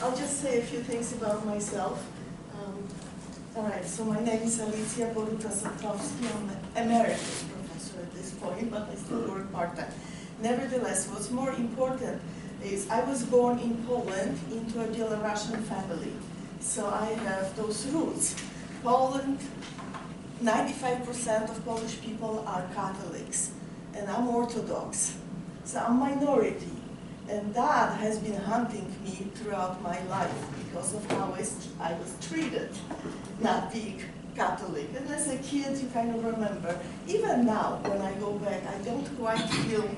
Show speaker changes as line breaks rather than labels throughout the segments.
I'll just say a few things about myself. All right, so my name is Alieja Boruta Sadkowski. I'm an emeritus professor at this point, but I still work part-time. Nevertheless, what's more important is I was born in Poland into a Belarusian family. So I have those roots. Poland, 95% of Polish people are Catholics, and I'm Orthodox. So I'm minority. And that has been haunting me throughout my life because of how I was treated, not being Catholic. And as a kid, you kind of remember. Even now, when I go back, I don't quite feel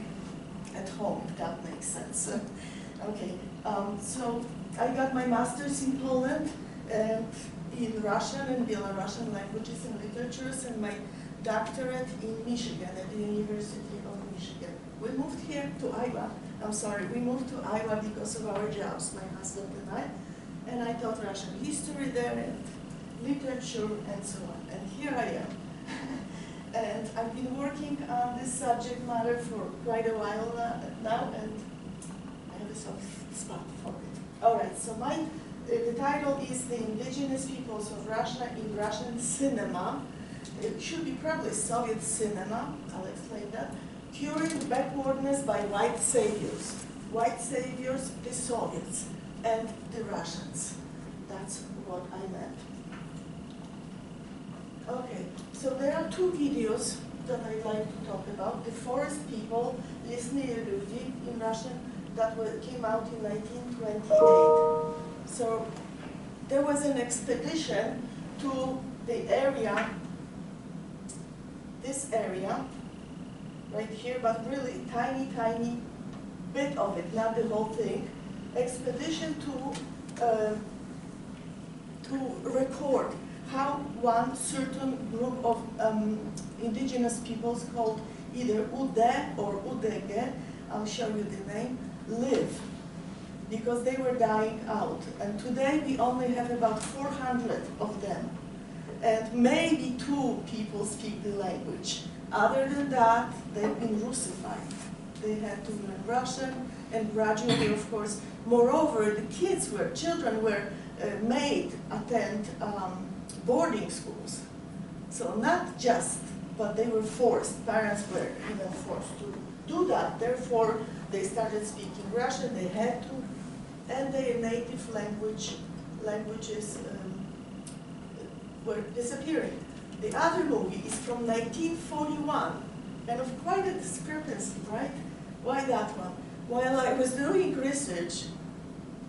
at home, if that makes sense. Okay, so I got my master's in Poland and in Russian and Belarusian languages and literatures, and my doctorate in Michigan, at the University of Michigan. We moved here to Iowa. I'm sorry, we moved to Iowa because of our jobs, my husband and I taught Russian history there and literature and so on. And here I am. And I've been working on this subject matter for quite a while now, and I have a soft spot for it. All right, so the title is The Indigenous Peoples of Russia in Russian Cinema. It should be probably Soviet cinema, I'll explain that. Curing backwardness by white saviors. White saviors, the Soviets, and the Russians. That's what I meant. Okay, so there are two videos that I'd like to talk about. The Forest People, Lesnie Люди in Russian, that came out in 1928. So there was an expedition to the area, this area, right here, but really tiny, tiny bit of it, not the whole thing. Expedition to record how one certain group of indigenous peoples called either Ude or Udege, I'll show you the name, live, because they were dying out. And today we only have about 400 of them. And maybe 2 people speak the language. Other than that, they've been Russified. They had to learn Russian, and gradually, of course, moreover, the children were made attend boarding schools. So not just, but they were forced. Parents were even forced to do that. Therefore, they started speaking Russian. They had to, and their native languages were disappearing. The other movie is from 1941, and of quite a discrepancy, right? Why that one? While I was doing research,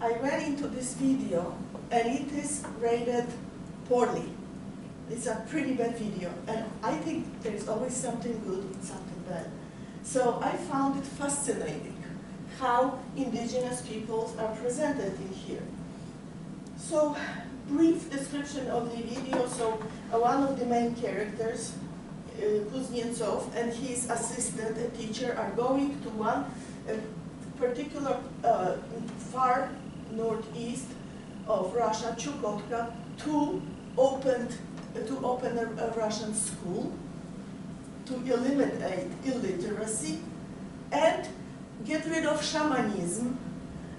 I ran into this video, and it is rated poorly. It's a pretty bad video, and I think there's always something good and something bad. So I found it fascinating how indigenous peoples are presented in here. So, brief description of the video. So one of the main characters, Kuznetsov, and his assistant, a teacher, are going to one particular far northeast of Russia, Chukotka, to open a Russian school, to eliminate illiteracy, and get rid of shamanism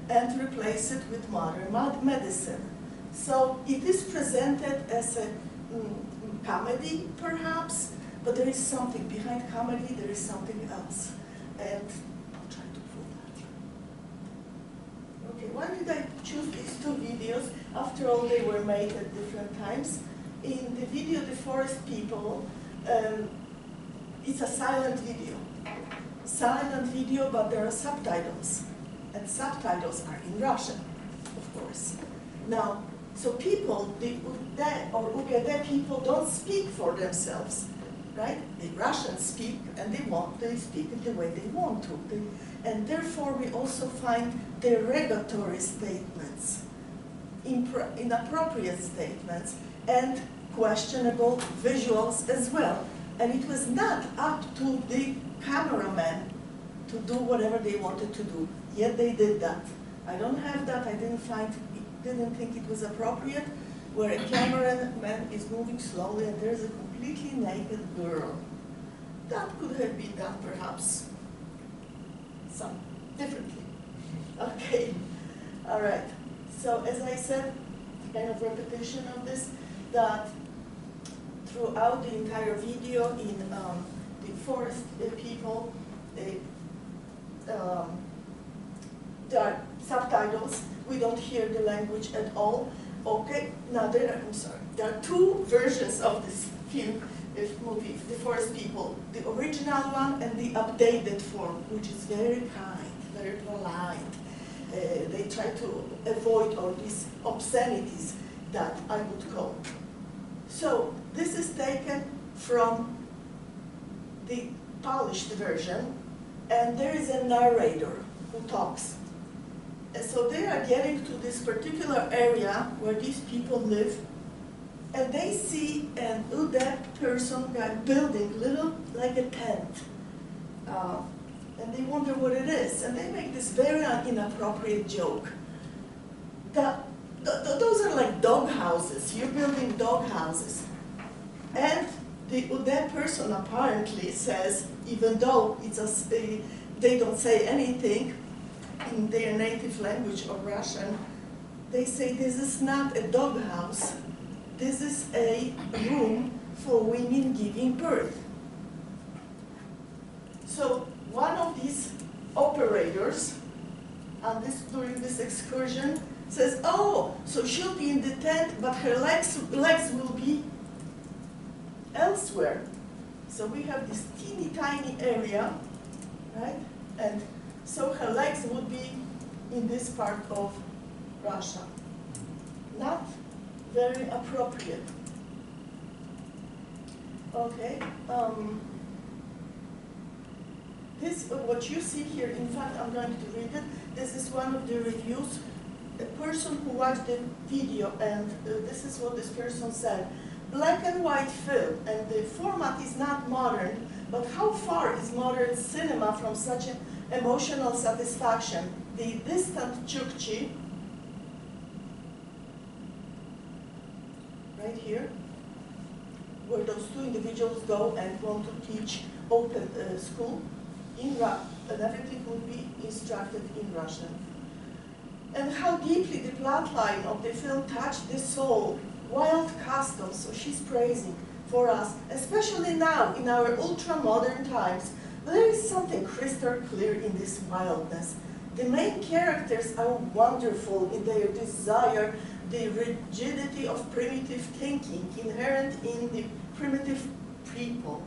and replace it with modern medicine. So it is presented as a comedy, perhaps, but there is something behind comedy. There is something else, and I'll try to prove that. Okay, why did I choose these 2 videos? After all, they were made at different times. In the video, The Forest People, it's a silent video. Silent video, but there are subtitles, and subtitles are in Russian, of course. Now, so people, the Ude or Ugede people don't speak for themselves, right? The Russians speak, and they speak it the way they want to. And therefore, we also find derogatory statements, inappropriate statements, and questionable visuals as well. And it was not up to the cameraman to do whatever they wanted to do, yet they did that. I don't have that. I didn't think it was appropriate, where a cameraman is moving slowly and there's a completely naked girl. That could have been done perhaps some differently. Okay, all right. So as I said, kind of repetition of this, that throughout the entire video in the forest people, there are subtitles. We don't hear the language at all. Okay, now there are two versions of this film, movie, The Forest People. The original one and the updated form, which is very kind, very polite. They try to avoid all these obscenities that I would call. So this is taken from the polished version, and there is a narrator who talks. And so they are getting to this particular area where these people live, and they see an Ude person guy building little, like a tent. And they wonder what it is, and they make this very inappropriate joke. Those are like dog houses. You're building dog houses. And the Ude person apparently says, even though they don't say anything in their native language or Russian, they say this is not a dog house. This is a room for women giving birth. So one of these operators during this excursion says, oh, so she'll be in the tent, but her legs will be elsewhere. So we have this teeny tiny area, right? And so her legs would be in this part of Russia. Not very appropriate. Okay. What you see here, in fact, I'm going to read it. This is one of the reviews. A person who watched the video, and this is what this person said. Black and white film, and the format is not modern, but how far is modern cinema from such an emotional satisfaction? The distant Chukchi, right here, where those two individuals go and want to teach open school, and everything would be instructed in Russian. And how deeply the plotline of the film touched the soul. Wild customs, so she's praising for us, especially now in our ultra-modern times. There is something crystal clear in this wildness. The main characters are wonderful in their desire, the rigidity of primitive thinking inherent in the primitive people.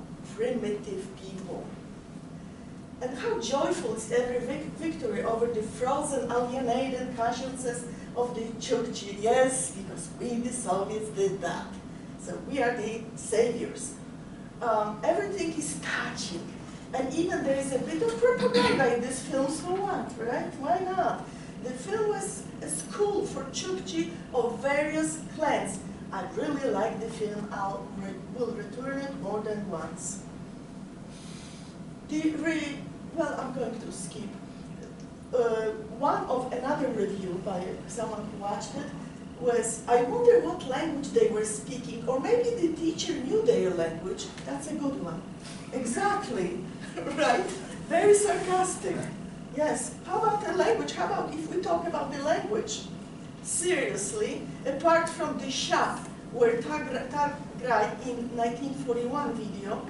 And how joyful is every victory over the frozen, alienated consciences of the Chukchi. Yes, because we, the Soviets, did that. So we are the saviors. Everything is touching. And even there is a bit of propaganda in this film, so what, right? Why not? The film was a school for Chukchi of various clans. I really like the film. Will return it more than once. Well, I'm going to skip. Another review by someone who watched it was, I wonder what language they were speaking, or maybe the teacher knew their language. That's a good one. Exactly, right? Very sarcastic. Yes, how about the language? How about if we talk about the language? Seriously, apart from the shop where Tagrai in 1941 video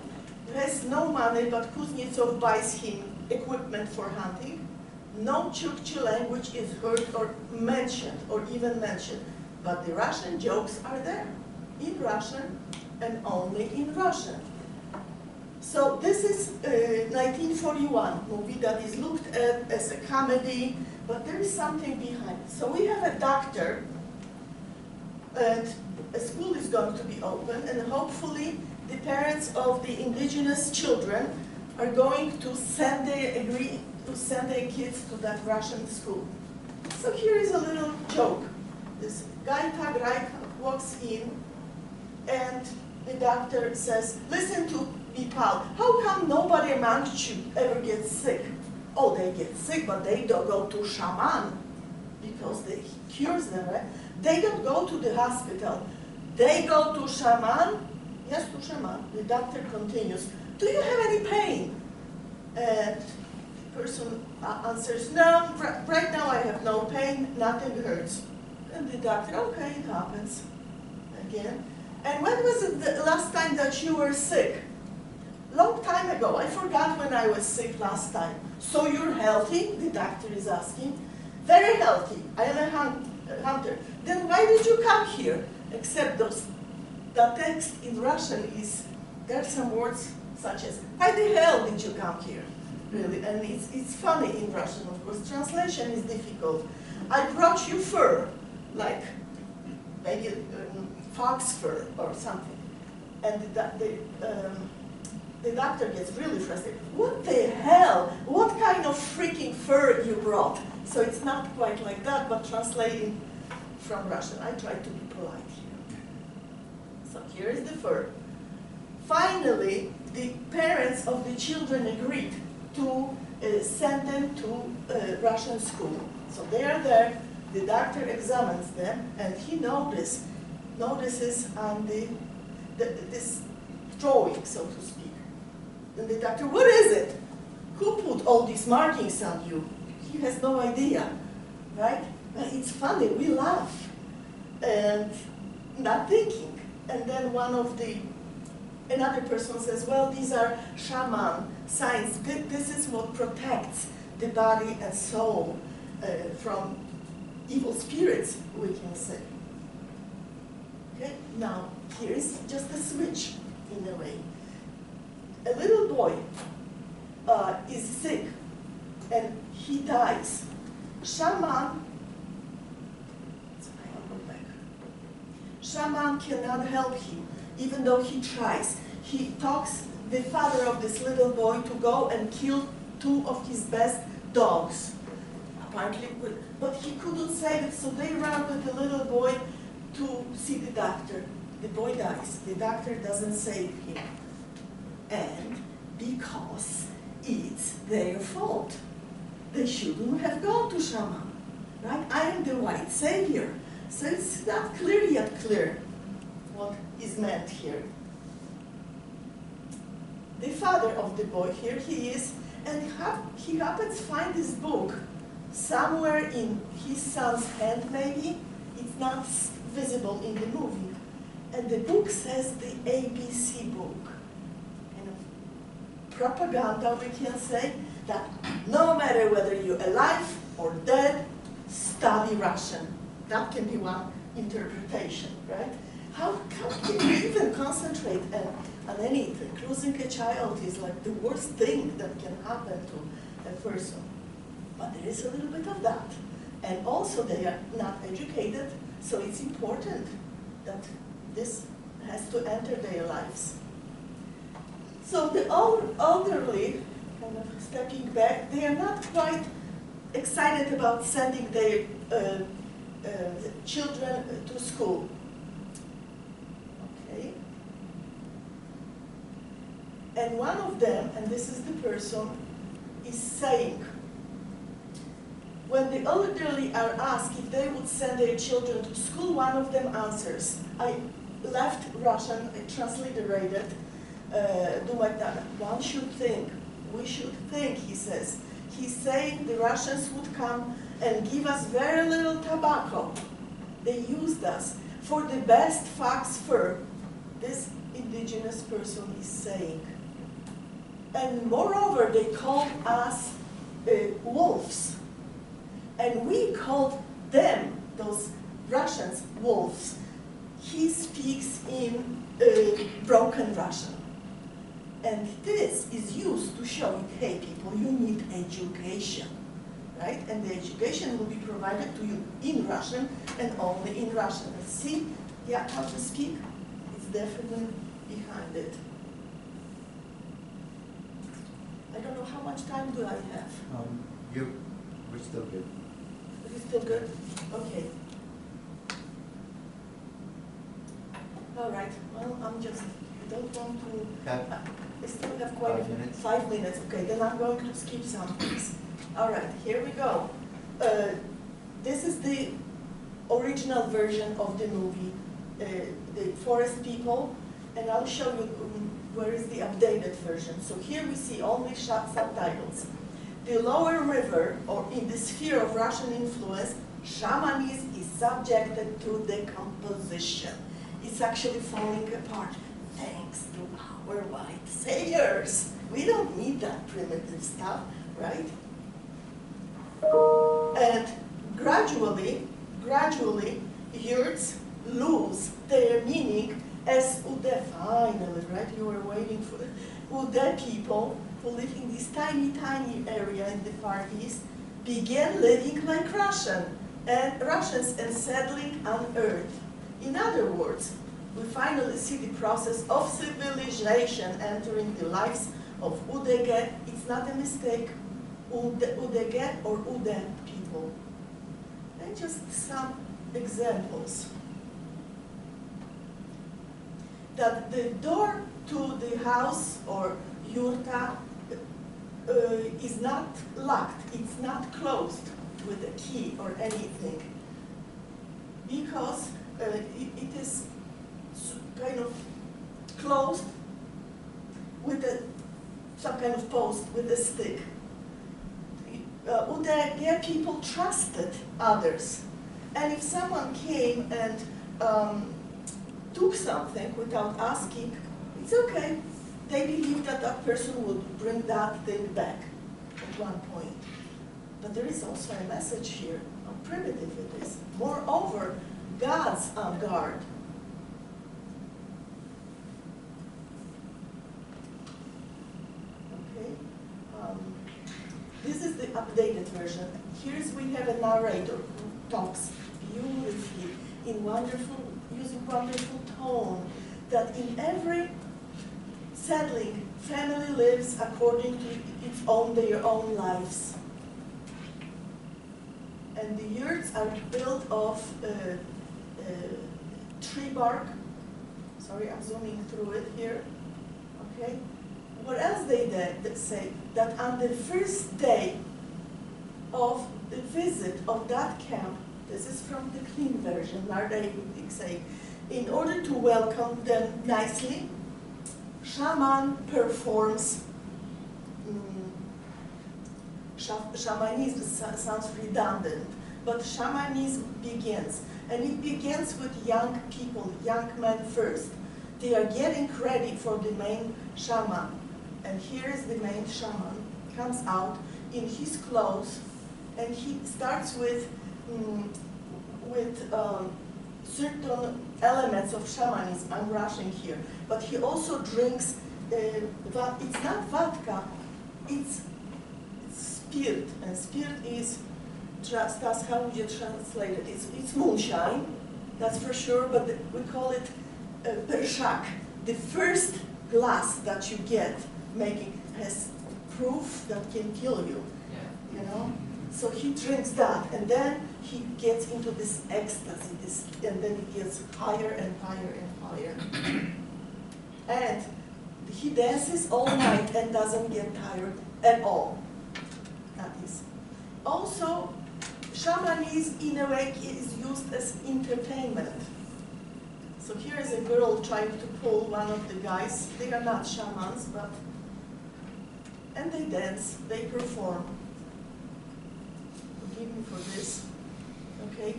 has no money, but Kuznetsov buys him equipment for hunting, no Chukchi language is heard or mentioned, or even mentioned. But the Russian jokes are there, in Russian, and only in Russian. So this is a 1941 movie that is looked at as a comedy, but there is something behind it. So we have a doctor, and a school is going to be open, and hopefully the parents of the indigenous children are going to agree to send their kids to that Russian school. So here is a little joke. This guy Tagrai walks in, and the doctor says, listen to me, pal, how come nobody amongst you ever gets sick? Oh, they get sick, but they don't go to shaman, because they cures them, right? They don't go to the hospital. They go to shaman. Yes, to shaman. The doctor continues, do you have any pain? And the person answers, no, right now I have no pain, nothing hurts. And the doctor, okay, it happens. Again. And when was it the last time that you were sick? Long time ago. I forgot when I was sick last time. So you're healthy? The doctor is asking. Very healthy. I am a hunter. Then why did you come here? Except the text in Russian is, there are some words such as, why the hell did you come here? Really, and it's funny in Russian, of course. Translation is difficult. I brought you fur, like maybe fox fur or something. And the doctor gets really frustrated. What the hell? What kind of freaking fur you brought? So it's not quite like that, but translating from Russian. I try to be polite here. So here is the fur. Finally, the parents of the children agreed to send them to Russian school. So they are there, the doctor examines them, and he notices on this drawing, so to speak. And the doctor, what is it? Who put all these markings on you? He has no idea, right? But it's funny, we laugh, and not thinking. And then another person says, well, these are shaman signs. This is what protects the body and soul from evil spirits, we can say. Okay, now here is just a switch in a way. A little boy is sick and he dies. Shaman cannot help him, even though he tries. He talks the father of this little boy to go and kill 2 of his best dogs. Apparently, but he couldn't save it, so they run with the little boy to see the doctor. The boy dies. The doctor doesn't save him. And because it's their fault. They shouldn't have gone to shaman. Right? I am the white savior. So it's not clear yet clear what is meant here. The father of the boy, here he is, and he happens to find this book somewhere in his son's hand, maybe. It's not visible in the movie. And the book says the ABC book. Kind of propaganda, we can say, that no matter whether you're alive or dead, study Russian. That can be one interpretation, right? How can you even concentrate on anything? Losing a child is like the worst thing that can happen to a person. But there is a little bit of that. And also they are not educated, so it's important that this has to enter their lives. So the elderly, kind of stepping back, they are not quite excited about sending their children to school. Okay. And one of them, and this is the person, is saying, when the elderly are asked if they would send their children to school, one of them answers. I left Russian, I transliterated, one should think, we should think, he says. He's saying the Russians would come and give us very little tobacco. They used us for the best fox fur, this indigenous person is saying. And moreover, they called us wolves. And we called them, those Russians, wolves. He speaks in broken Russian. And this is used to show, hey people, you need education, right? And the education will be provided to you in Russian and only in Russian. And see, yeah, how to speak? It's definitely behind it. I don't know how much time do I have?
We're still good.
Are you still good? Okay. All right, well, I don't want to, I still have quite
5 minutes.
5 minutes, okay, then I'm going to skip some things. All right, here we go. This is the original version of the movie, the Forest People, and I'll show you where is the updated version. So here we see only subtitles. The lower river, or in the sphere of Russian influence, shamanism is subjected to decomposition. It's actually falling apart thanks to our white saviors. We don't need that primitive stuff, right? And gradually, yurts lose their meaning as Ude, finally, right? You were waiting for Ude people who live in this tiny area in the Far East began living like Russians and settling on Earth. In other words, we finally see the process of civilization entering the lives of Udege. It's not a mistake, Udege or Ude people. And just some examples. That the door to the house or yurta is not locked, it's not closed with a key or anything, because it is kind of closed with some kind of post with a stick. Udege people trusted others, and if someone came and took something without asking, it's okay. They believed that that person would bring that thing back at one point. But there is also a message here, how primitive it is. Moreover, God's on guard. Okay. This is the updated version. We have a narrator who talks beautifully using wonderful tone, that in every settling, family lives according to their own lives. And the yurts are built of tree bark. Sorry, I'm zooming through it here. Okay. What else they did? They say that on the first day of the visit of that camp, this is from the clean version, are they say, in order to welcome them nicely, shaman performs, shamanism sounds redundant, but shamanism begins. And it begins with young people, young men first. They are getting ready for the main shaman. And here is the main shaman, comes out in his clothes, and he starts with certain elements of shamanism. I'm rushing here. But he also drinks, it's not vodka, it's spirit. And spirit is, that's how would you translate it? It's moonshine, that's for sure, but we call it pershak. The first glass that you get has proof that can kill you, you know? So he drinks that, and then he gets into this ecstasy, and then it gets higher and higher and higher. And he dances all night and doesn't get tired at all. That is. Also, shamanism in a way is used as entertainment. So here is a girl trying to pull one of the guys. They are not shamans, and they dance, they perform. Forgive me for this. Okay.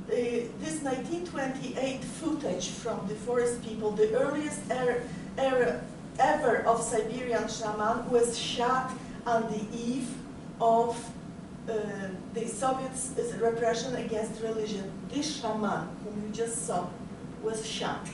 This 1928 footage from the forest people, the earliest era ever of Siberian shaman, was shot on the eve of the Soviets' repression against religion. This shaman, whom you just saw, was shot.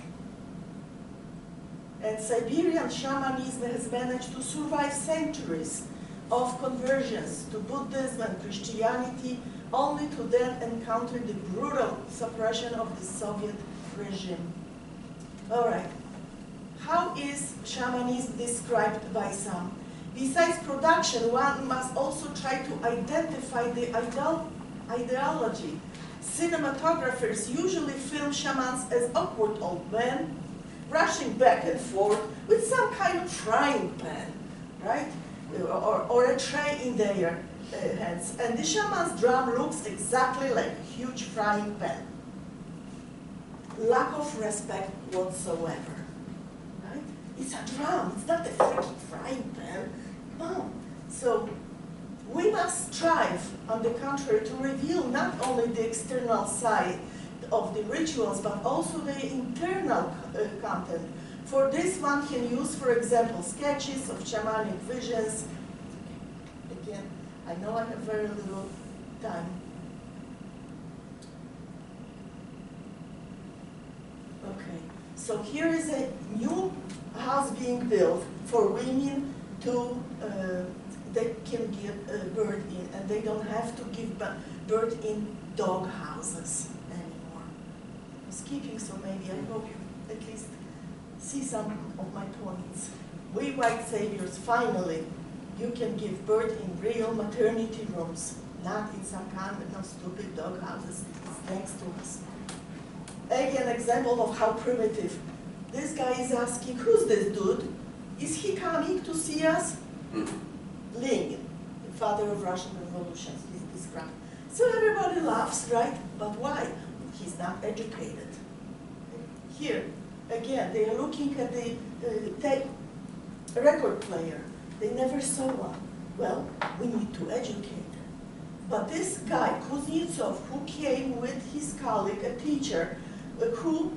And Siberian shamanism has managed to survive centuries of conversions to Buddhism and Christianity, only to then encounter the brutal suppression of the Soviet regime. All right. How is shamanism described by some? Besides production, one must also try to identify the ideology. Cinematographers usually film shamans as awkward old men, rushing back and forth with some kind of frying pan, right? Or a tray in their hands. And the shaman's drum looks exactly like a huge frying pan. Lack of respect whatsoever, right? It's a drum, it's not a freaking frying pan. Come on. So We must strive, on the contrary, to reveal not only the external side of the rituals, but also the internal content. For this, one can use, for example, sketches of shamanic visions. Again, I know I have very little time. Okay, so here is a new house being built for women to, they can give birth in, and they don't have to give birth in dog houses anymore. I'm skipping, so maybe I hope you at least see some of my points. We white saviors, finally, you can give birth in real maternity rooms, not in some kind of stupid dog houses next to us. Again, example of how primitive. This guy is asking, who's this dude? Is he coming to see us? Ling, the father of Russian revolutions, is described. So everybody laughs, right? But why? He's not educated. Here, again, they are looking at the tape record player. They never saw one. Well, we need to educate them. But this guy, Kuznetsov, who came with his colleague, a teacher, who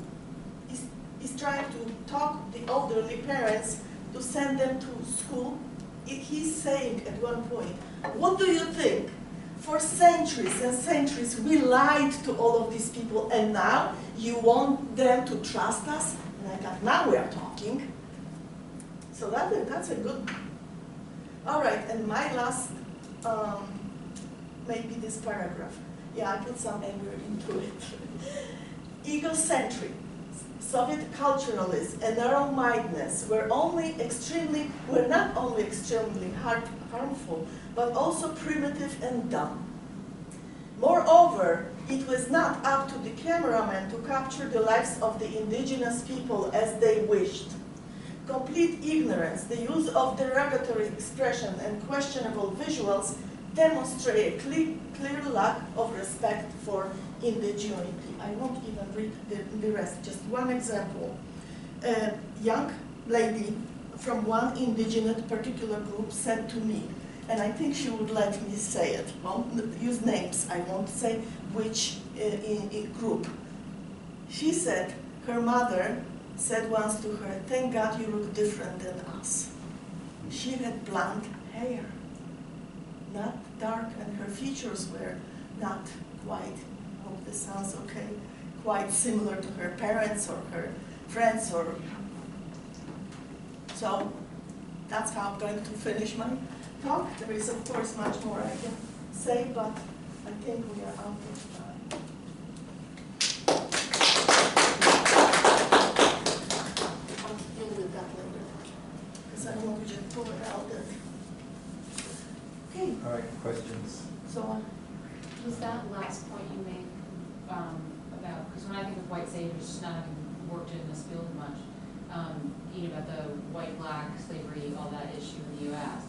is trying to talk the elderly parents to send them to school, he's saying at one point, what do you think? For centuries and centuries, we lied to all of these people, and now you want them to trust us? And I thought, now we are talking. So that's a good. All right, and my last, maybe this paragraph. Yeah, I put some anger into it. Egocentric, Soviet culturalists and narrow-mindedness were not only extremely harmful, but also primitive and dumb. Moreover, it was not up to the cameraman to capture the lives of the indigenous people as they wished. Complete ignorance, the use of derogatory expression and questionable visuals demonstrate a clear lack of respect for indigeneity. I won't even read the rest, just one example. A young lady from one indigenous particular group said to me, and I think she would let me say it, won't use names, I won't say which in group. She said her mother said once to her, thank God you look different than us. She had blonde hair, not dark, and her features were not quite, I hope this sounds okay, quite similar to her parents or her friends. Or so that's how I'm going to finish my talk. There is, of course, much more I can say, but I think we are out of time. I'll deal with that later, because I want to just pull it out. Okay.
All right, questions?
So
was that last point you made about, because when I think of white saviors, just not having worked in this field much, about the white-black slavery, all that issue in the U.S.,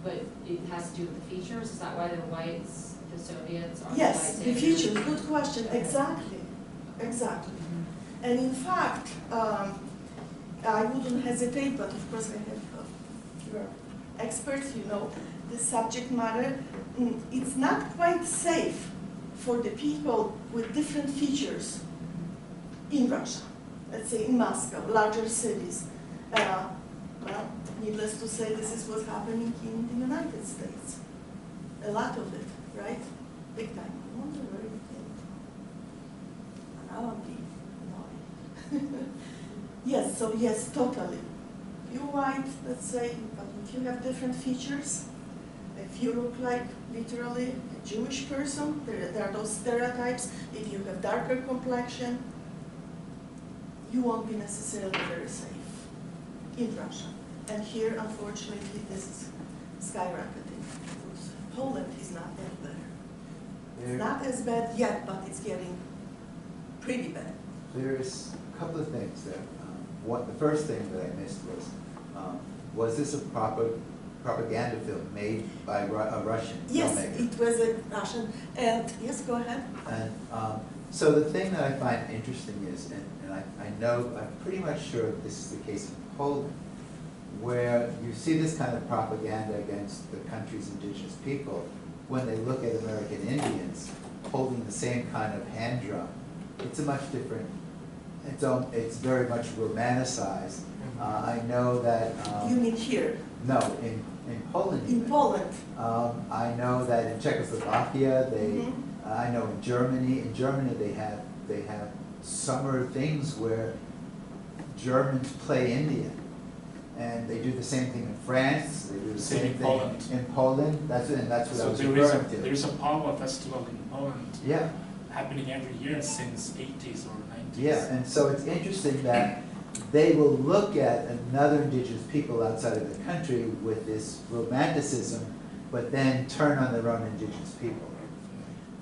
but it has to do with the features? Is that why the whites, the Soviets, are
yes,
the
the
white
features,
saviors?
good question, exactly, exactly. Mm-hmm. And in fact, I wouldn't hesitate, but of course I have your experts, the subject matter. It's not quite safe for the people with different features in Russia, let's say in Moscow, larger cities. Well, needless to say, this is what's happening in the United States. A lot of it, right? Big time. I wonder where it came from. Now I'm being annoyed. Yes, so yes, totally. You're white, let's say, but if you have different features, if you look like literally a Jewish person, there are those stereotypes. If you have darker complexion, you won't be necessarily very safe in Russia. And here, unfortunately, this is skyrocketing. Poland is not that bad. It's not as bad yet, but it's getting pretty bad.
There's a couple of things that, the first thing that I missed was this a propaganda film made by a Russian
yes,
filmmaker?
It was a Russian, and yes, go ahead.
And so the thing that I find interesting is, and I'm pretty much sure that this is the case in Poland, where you see this kind of propaganda against the country's indigenous people when they look at American Indians holding the same kind of hand drum. It's a much different, it's very much romanticized. I know that.
You mean here?
No, in Poland.
In Poland.
I know that in Czechoslovakia, I know in Germany they have summer things where Germans play Indian. And they do the same thing in France, they do the same thing in Poland. That's what I was referring to.
There is a power festival in Poland.
Yeah.
Happening every year since 80s or 90s.
Yeah, and so it's interesting that they will look at another indigenous people outside of the country with this romanticism, but then turn on their own indigenous people.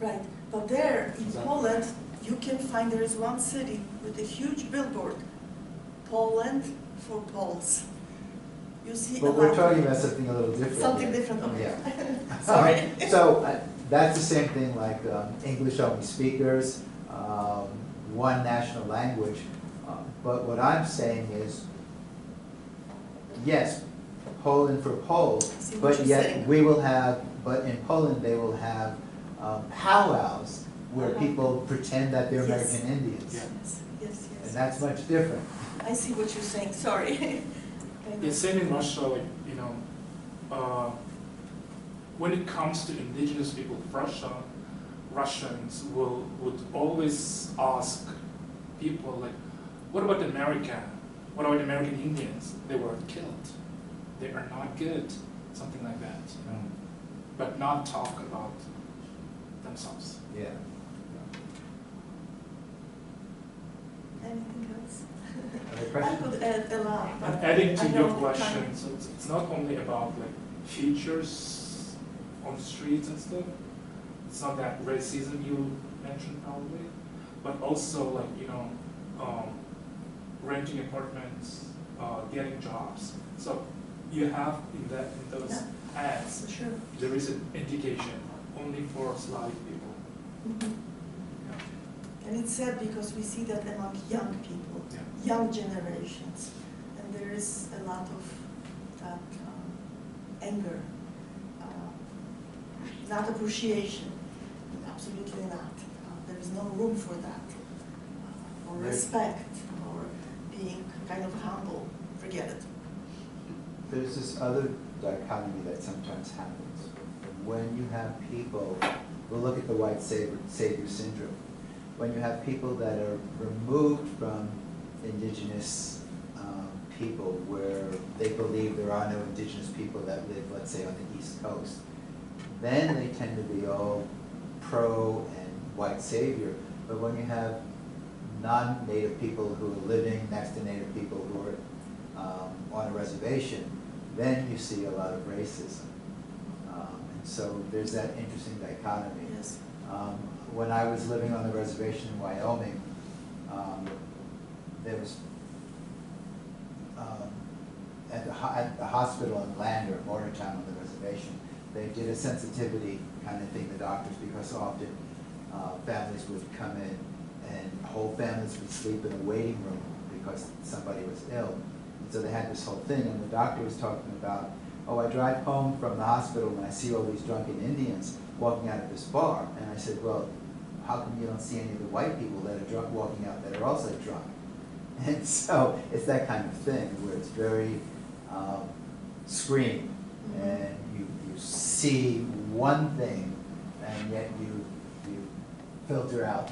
Right, but there in Poland, you can find there is one city with a huge billboard, Poland for Poles. You see.
But we're talking about something a little different.
Something different. Okay.
Yeah.
Sorry.
That's the same thing like English-only speakers, one national language. But what I'm saying is, yes, Poland for Poles, but yet we will have, but in Poland they will have powwows where people pretend that they're American Indians.
Yes.
And that's much different.
I see what you're saying, sorry.
The same in Russia, like, when it comes to indigenous people of Russia, Russians would always ask people like, what about America? What about American Indians? They were killed. They are not good. Something like that, but not talk about themselves.
Yeah.
Anything else?
Other
I
questions?
could add a lot.
And
but
adding to
I
your
don't have
question,
time.
so it's not only about like features on the streets and stuff. It's not that racism you mentioned probably, but also like renting apartments, getting jobs. So you have in those ads,
For sure.
there is an indication only for Slavic people.
Mhm.
Yeah.
And it's sad because we see that among young people, young generations, and there is a lot of that anger, not appreciation, absolutely not. There is no room for that, or respect, or being kind of humble. Forget it.
There's this other dichotomy that sometimes happens. When you have people, we'll look at the white savior syndrome. When you have people that are removed from indigenous people, where they believe there are no indigenous people that live, let's say, on the East Coast, then they tend to be all pro and white savior. But when you have non-native people who are living next to native people who are on a reservation, then you see a lot of racism. And so there's that interesting dichotomy.
Yes.
When I was living on the reservation in Wyoming, there was at the hospital in Lander, Mortartown on the reservation, they did a sensitivity kind of thing, the doctors, because often families would come in and whole families would sleep in a waiting room because somebody was ill. And so they had this whole thing, and the doctor was talking about, oh, I drive home from the hospital and I see all these drunken Indians walking out of this bar. And I said, well, how come you don't see any of the white people that are drunk walking out that are also drunk? And so it's that kind of thing where it's very screen, and you see one thing, and yet you filter out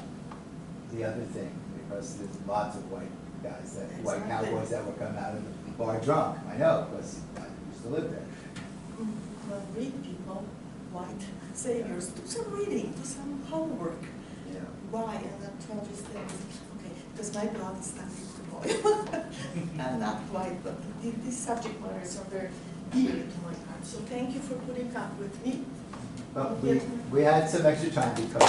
the other thing, because there's lots of white guys, white cowboys that would come out of the bar drunk. I know, because I used to live there.
Well, read people, white saviors, do some reading, do some homework.
Yeah.
Why? And then tell these things. Okay, because my blood is starting to boil. I'm not white, but these subject matters are very dear to my heart. So thank you for putting up with me.
But we had some extra time because